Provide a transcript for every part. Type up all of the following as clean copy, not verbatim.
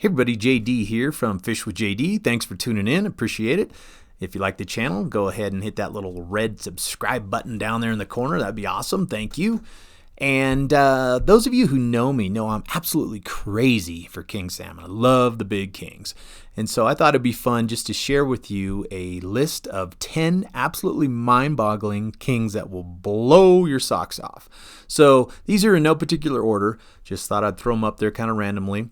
Hey everybody, JD here from Fish with JD. Thanks for tuning in. Appreciate it. If you like the channel, go ahead and hit that little red subscribe button down there in the corner. That'd be awesome. Thank you. And those of you who know me know I'm absolutely crazy for king salmon. I love the big kings. And so I thought it'd be fun just to share with you a list of 10 absolutely mind-boggling kings that will blow your socks off. So these are in no particular order. Just thought I'd throw them up there kind of randomly.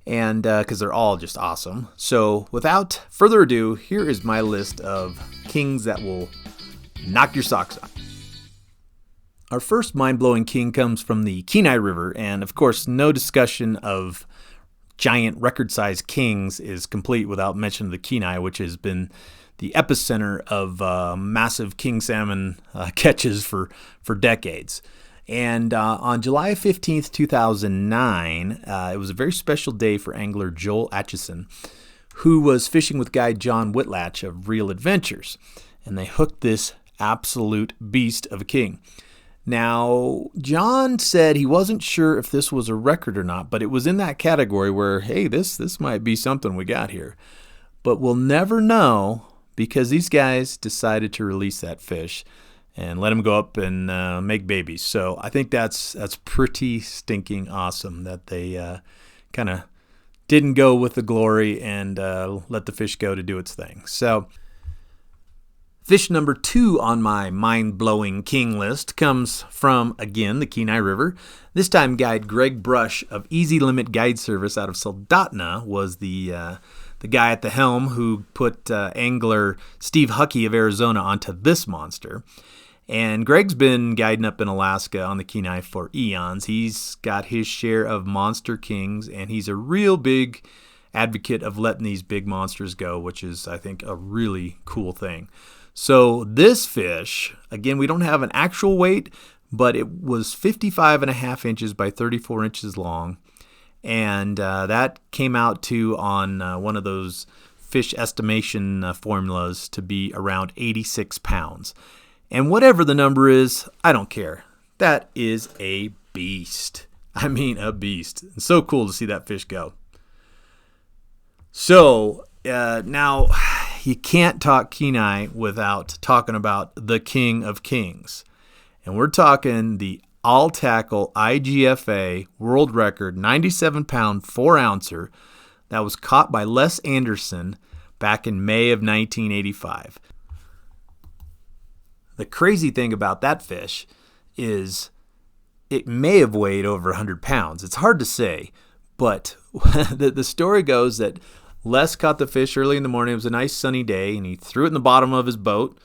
And because they're all just awesome. So without further ado, here is my list of kings that will knock your socks off. Our first mind-blowing king comes from the Kenai River, and of course no discussion of giant record-sized kings is complete without mentioning the Kenai, which has been the epicenter of massive king salmon catches for decades. And on July 15th, 2009, it was a very special day for angler Joel Atchison, who was fishing with guide John Whitlatch of Reel Adventures. And they hooked this absolute beast of a king. Now, John said he wasn't sure if this was a record or not, but it was in that category where, hey, this might be something we got here. But we'll never know because these guys decided to release that fish and let him go up and make babies. So I think that's pretty stinking awesome that they kind of didn't go with the glory and let the fish go to do its thing. So fish number 2 on my mind-blowing king list comes from, again, the Kenai River. This time guide Greg Brush of Easy Limit Guide Service out of Soldotna was the guy at the helm who put angler Steve Huckey of Arizona onto this monster. And Greg's been guiding up in Alaska on the Kenai for eons. He's got his share of monster kings, and he's a real big advocate of letting these big monsters go, which is, I think, a really cool thing. So this fish, again, we don't have an actual weight, but it was 55.5 inches by 34 inches long. And that came out to, on one of those fish estimation formulas, to be around 86 pounds. And whatever the number is, I don't care. That is a beast. I mean, a beast. It's so cool to see that fish go. So, now, you can't talk Kenai without talking about the king of kings. And we're talking the all-tackle IGFA world record 97-pound 4-ouncer that was caught by Les Anderson back in May of 1985. The crazy thing about that fish is it may have weighed over 100 pounds. It's hard to say, but the story goes that Les caught the fish early in the morning. It was a nice sunny day, and he threw it in the bottom of his boat,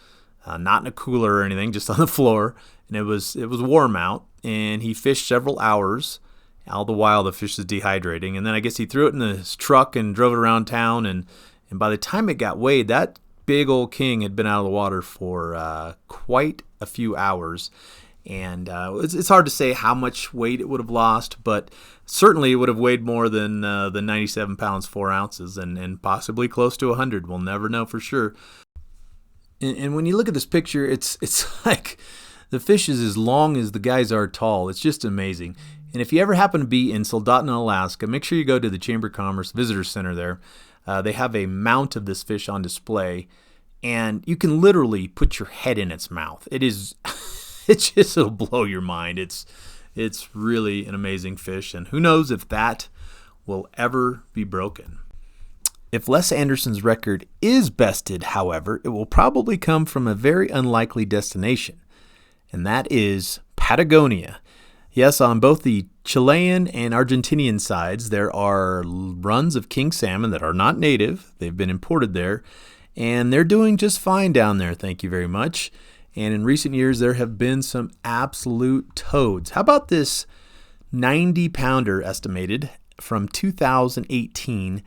not in a cooler or anything, just on the floor. And it was warm out, and he fished several hours. All the while, the fish is dehydrating. And then I guess he threw it in his truck and drove it around town, and by the time it got weighed, that big old king had been out of the water for quite a few hours, and it's hard to say how much weight it would have lost, but certainly it would have weighed more than the 97 pounds 4 ounces, and possibly close to 100. We'll never know for sure. And when you look at this picture, it's like the fish is as long as the guys are tall. It's just amazing. And if you ever happen to be in Soldotna, Alaska, make sure you go to the Chamber of Commerce Visitor Center there. They have a mount of this fish on display, and you can literally put your head in its mouth. It'll blow your mind. It's really an amazing fish, and who knows if that will ever be broken. If Les Anderson's record is bested, however, it will probably come from a very unlikely destination, and that is Patagonia. Yes, on both the Chilean and Argentinian sides, there are runs of king salmon that are not native. They've been imported there, and they're doing just fine down there, thank you very much. And in recent years, there have been some absolute toads. How about this 90-pounder estimated from 2018?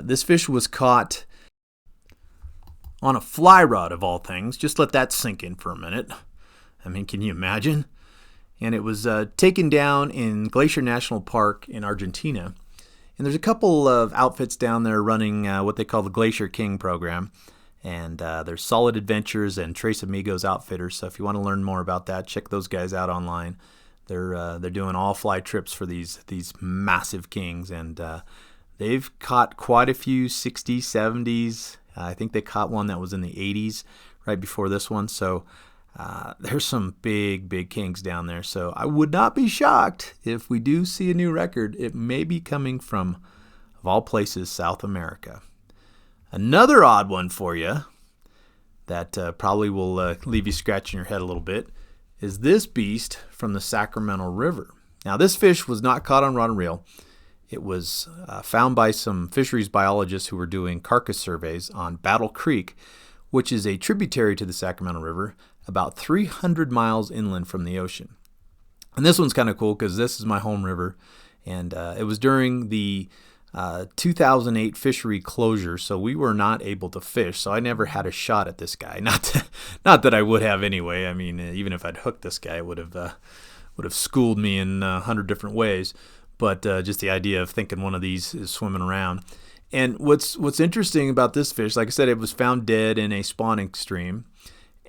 This fish was caught on a fly rod, of all things. Just let that sink in for a minute. I mean, can you imagine? And it was taken down in Glacier National Park in Argentina. And there's a couple of outfits down there running what they call the Glacier King program. And there's Solid Adventures and Tres Amigos Outfitters. So if you want to learn more about that, check those guys out online. They're doing all fly trips for these massive kings, and They've caught quite a few 60s, 70s. I think they caught one that was in the 80s right before this one. So there's some big, big kings down there. So I would not be shocked if we do see a new record. It may be coming from, of all places, South America. Another odd one for you that probably will leave you scratching your head a little bit is this beast from the Sacramento River. Now, this fish was not caught on rod and reel. It was found by some fisheries biologists who were doing carcass surveys on Battle Creek, which is a tributary to the Sacramento River, about 300 miles inland from the ocean. And this one's kind of cool because this is my home river, and it was during the 2008 fishery closure, so we were not able to fish, so I never had a shot at this guy. Not that I would have anyway. I mean, even if I'd hooked this guy, it would have schooled me in 100 different ways. But just the idea of thinking one of these is swimming around. And what's interesting about this fish, like I said, it was found dead in a spawning stream.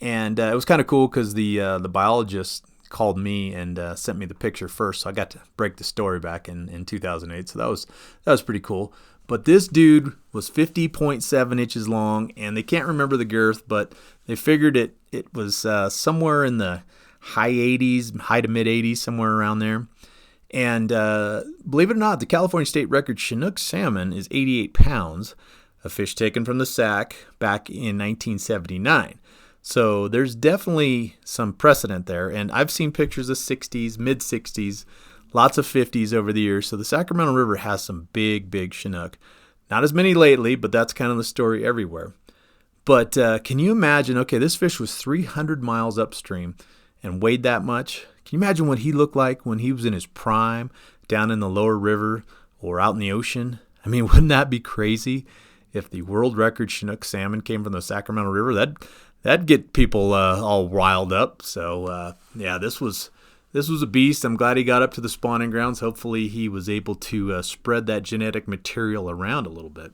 And it was kind of cool because the biologist called me and sent me the picture first. So I got to break the story back in 2008. So that was pretty cool. But this dude was 50.7 inches long, and they can't remember the girth, but they figured it was somewhere in the high 80s, high to mid 80s, somewhere around there. And believe it or not, the California state record Chinook salmon is 88 pounds, a fish taken from the Sac back in 1979. So there's definitely some precedent there. And I've seen pictures of 60s, mid 60s, lots of 50s over the years. So the Sacramento River has some big, big Chinook. Not as many lately, but that's kind of the story everywhere. But can you imagine, okay, this fish was 300 miles upstream and weighed that much. Can you imagine what he looked like when he was in his prime down in the lower river or out in the ocean? I mean, wouldn't that be crazy if the world record Chinook salmon came from the Sacramento River? That'd get people all riled up. So, yeah, this was a beast. I'm glad he got up to the spawning grounds. Hopefully he was able to spread that genetic material around a little bit.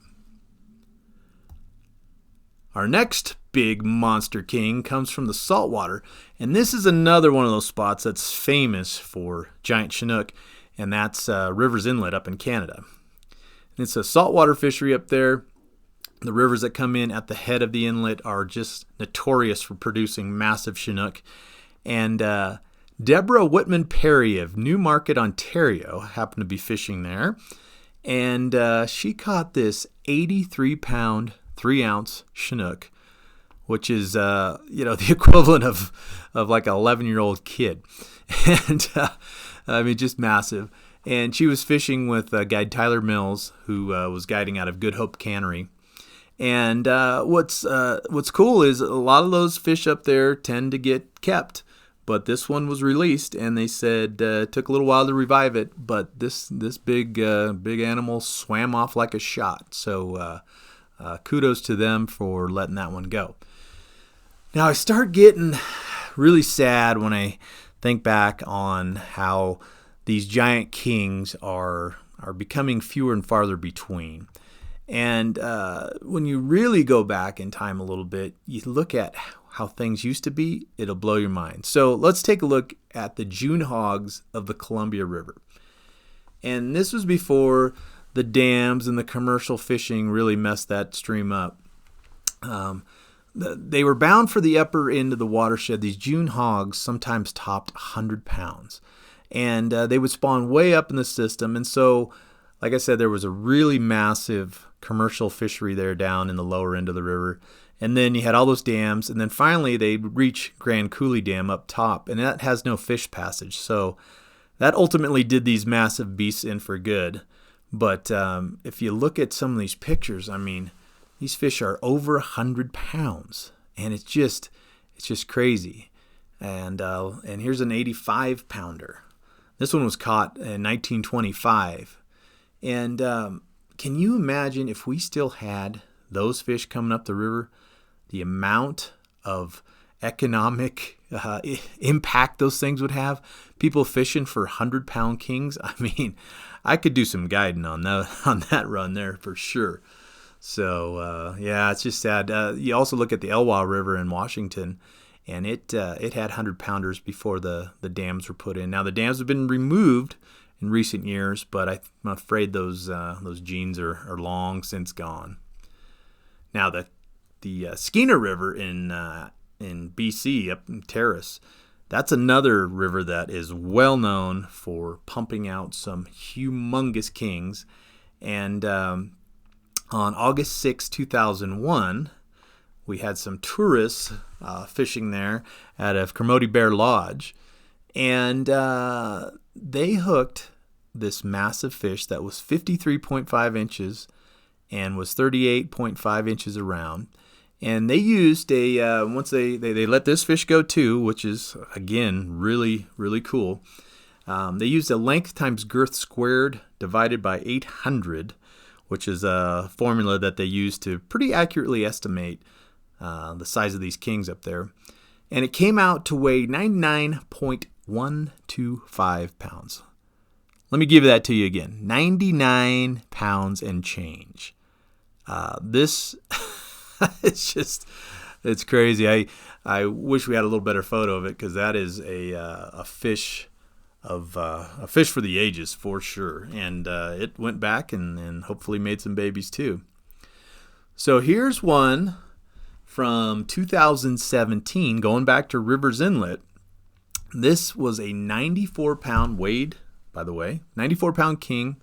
Our next big monster king comes from the saltwater, and this is another one of those spots that's famous for giant Chinook, and that's Rivers Inlet up in Canada. And it's a saltwater fishery up there. The rivers that come in at the head of the inlet are just notorious for producing massive Chinook. And Deborah Whitman Perry of Newmarket, Ontario, happened to be fishing there, and she caught this 83-pound, 3-ounce Chinook, which is the equivalent of like an 11-year-old kid, and I mean, just massive. And she was fishing with guide Tyler Mills, who was guiding out of Good Hope Cannery. And what's cool is a lot of those fish up there tend to get kept, but this one was released, and they said it took a little while to revive it, but this big animal swam off like a shot. So kudos to them for letting that one go. Now I start getting really sad when I think back on how these giant kings are becoming fewer and farther between. And when you really go back in time a little bit, you look at how things used to be, it'll blow your mind. So let's take a look at the June hogs of the Columbia River. And this was before the dams and the commercial fishing really messed that stream up. They were bound for the upper end of the watershed. These June hogs sometimes topped 100 pounds. And they would spawn way up in the system. And so, like I said, there was a really massive commercial fishery there down in the lower end of the river. And then you had all those dams. And then finally they reach Grand Coulee Dam up top. And that has no fish passage. So that ultimately did these massive beasts in for good. But if you look at some of these pictures, I mean, these fish are over 100 pounds. And it's just crazy. And here's an 85-pounder. This one was caught in 1925. And can you imagine if we still had those fish coming up the river, the amount of economic impact those things would have? People fishing for 100-pound kings. I mean, I could do some guiding on that run there for sure. So, yeah, it's just sad. You also look at the Elwha River in Washington, and it had 100-pounders before the dams were put in. Now, the dams have been removed, in recent years, but I'm afraid those genes are long since gone. Now the Skeena River in BC up in Terrace, that's another river that is well known for pumping out some humongous kings. And on August 6, 2001, we had some tourists fishing there out of Kermode Bear Lodge, and they hooked this massive fish that was 53.5 inches and was 38.5 inches around. And they used once they let this fish go too, which is, again, really, really cool. They used a length times girth squared divided by 800, which is a formula that they use to pretty accurately estimate the size of these kings up there. And it came out to weigh 99.125 pounds. Let me give that to you again. 99 pounds and change. This... it's crazy. I wish we had a little better photo of it, because that is a fish for the ages for sure. And it went back and hopefully made some babies too. So here's one from 2017, going back to Rivers Inlet. This was a 94-pound weighed, by the way, 94-pound king.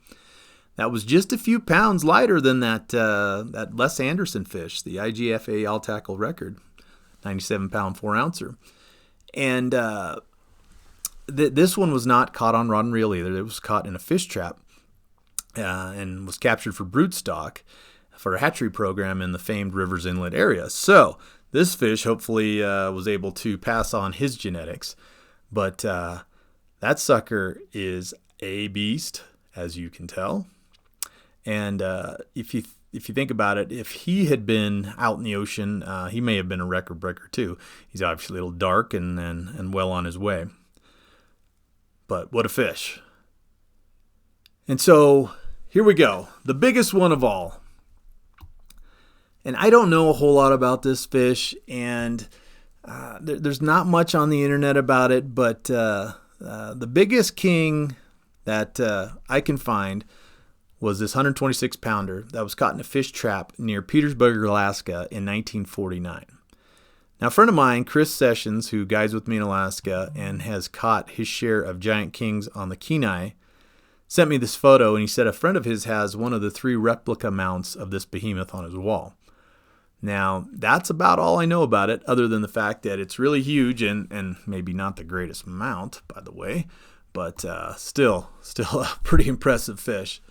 That was just a few pounds lighter than that Les Anderson fish, the IGFA all tackle record, 97-pound 4-ouncer. And this one was not caught on rod and reel either. It was caught in a fish trap and was captured for broodstock for a hatchery program in the famed Rivers Inlet area. So this fish hopefully was able to pass on his genetics. But that sucker is a beast, as you can tell. And if you think about it, if he had been out in the ocean, he may have been a record breaker too. He's obviously a little dark and well on his way. But what a fish. And so here we go. The biggest one of all. And I don't know a whole lot about this fish, and there's not much on the internet about it, but the biggest king that I can find was this 126-pounder that was caught in a fish trap near Petersburg, Alaska in 1949. Now, a friend of mine, Chris Sessions, who guides with me in Alaska and has caught his share of giant kings on the Kenai, sent me this photo, and he said a friend of his has one of the 3 replica mounts of this behemoth on his wall. Now, that's about all I know about it, other than the fact that it's really huge and maybe not the greatest mount, by the way, but still a pretty impressive fish.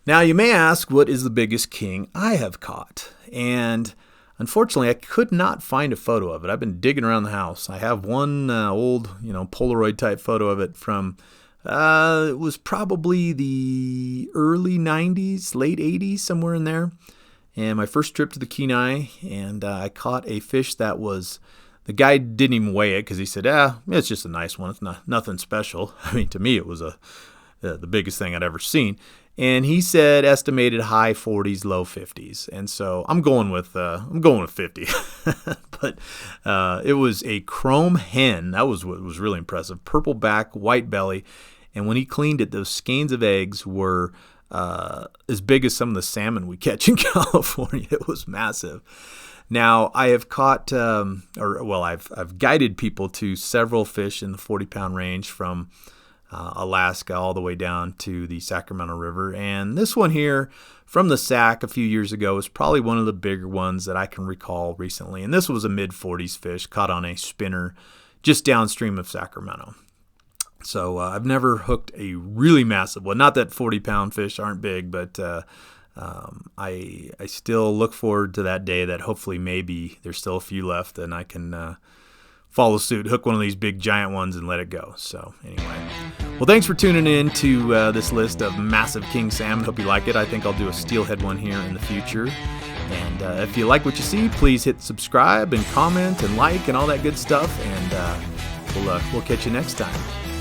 Now, you may ask, what is the biggest king I have caught? And unfortunately, I could not find a photo of it. I've been digging around the house. I have one old, Polaroid type photo of it from, it was probably the early 90s, late 80s, somewhere in there. And my first trip to the Kenai, and I caught a fish that was, the guy didn't even weigh it because he said, it's just a nice one. It's nothing special. I mean, to me, it was the biggest thing I'd ever seen. And he said estimated high 40s, low 50s. And so I'm going with 50. But it was a chrome hen. That was what was really impressive. Purple back, white belly. And when he cleaned it, those skeins of eggs were as big as some of the salmon we catch in California. It was massive. Now, I have caught, I've guided people to several fish in the 40-pound range from Alaska all the way down to the Sacramento River. And this one here from the Sac a few years ago is probably one of the bigger ones that I can recall recently. And this was a mid-40s fish caught on a spinner just downstream of Sacramento. So I've never hooked a really massive one. Not that 40-pound fish aren't big, but I still look forward to that day that hopefully maybe there's still a few left and I can follow suit, hook one of these big giant ones and let it go. So anyway, well, thanks for tuning in to this list of massive king salmon. Hope you like it. I think I'll do a steelhead one here in the future. And if you like what you see, please hit subscribe and comment and like and all that good stuff. And we'll catch you next time.